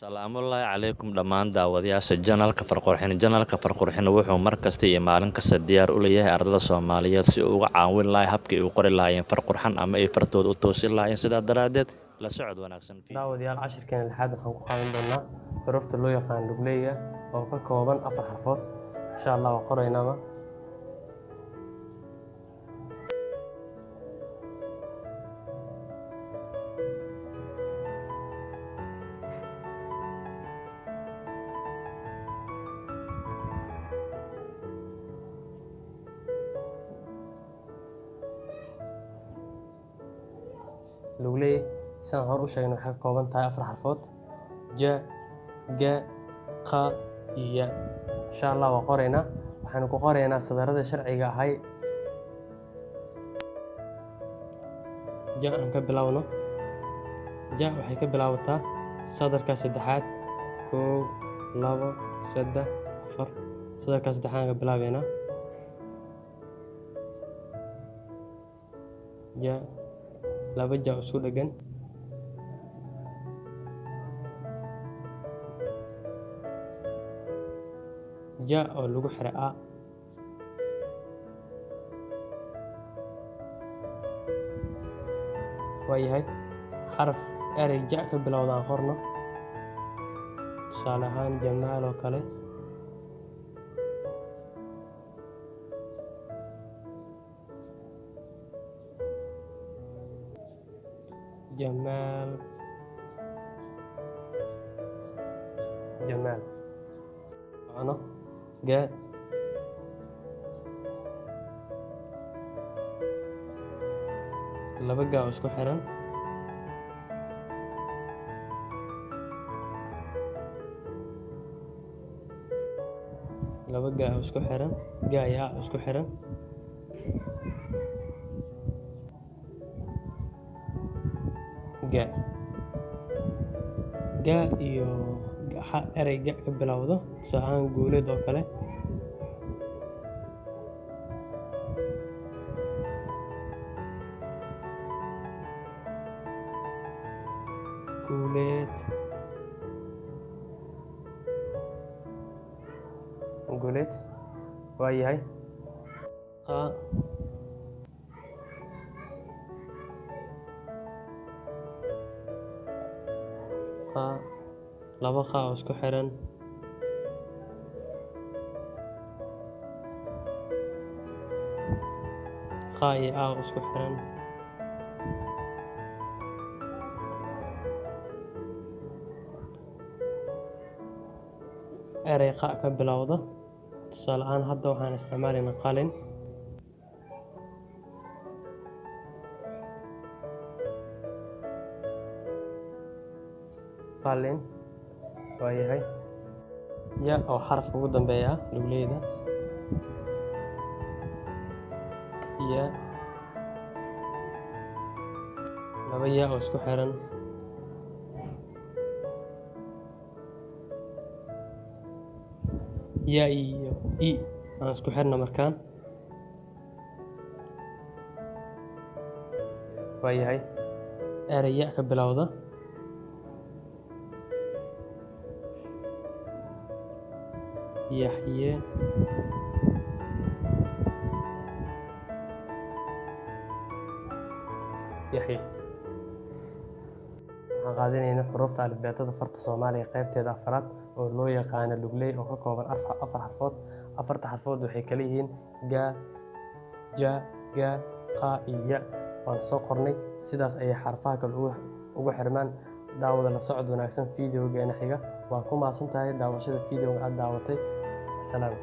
Salaamullaahi calaykum dhammaan daawadayaasha janalka farqurxin wuxuu mar kasta iyo maalin kasta diyaar u leeyahay ardada Soomaaliyeed si uu uga caawin lahaa habkii ay u qori lahaayeen farqurxan ama ay fartooda u toosin lahaayeen sidaa daraaddeed la socod wanaagsan daawadayaal cashirkeena lixaad waxaan ku qaadan doonaa xurufta loo yaqaan lugleyga oo ka kooban 4 xarfood insha Allah waan qoraynaa lugley saan hor u sheegnay waxay ka kooban tahay 4 xarfood ja ga qa iyo insha Allah waan qoraynaa waxaan ku qoraynaa sadarada sharciga ahay ja aan ka bilowno ja waxay ka bilaabataa sadarka saddexaad 1 2 3 4 sadarka saddexaad ka bilaabeena ja laba ja isku dhagan ja oo lagu xiro a waayahay xaraf erey ja ka bilowda aan qorno tusaale ahaan jamaal oo kale جمال أنا جاء لaba ga isku xiran laba ga isku xiran ga ya isku xiran ga iyo erey ga ka bilowdo tusaale guuleed oo kale guuleed waayahay qa laba qa isku xiran qa iyo a isku xiran erey qa ka bilowda tusaale ahaan hadda waxaan isticmaalaynaa qalin waayahay ya oo xarafka ugu dambeeya lugleyda ya laba ya oo isku xiran ya iyo i aan isku xirna markaan waayahay erey ya ka bilowda yaxye waxaan qaadanaynaa xurufta alifbeetada farta Soomaaliga qaybteeda afraad oo loo yaqaan lugley oo ka kooban 4 xarfood 4 xarfood waxay kala yihiin ga ja ga qa iyo ya waan soo qornay sidaas ayay xarfaha kale ugu xirmaan daawada la socod wanaagsan fiidiyogeena xiga waa ku maasan tahay daawashada fiidiyowga aad daawatay salaam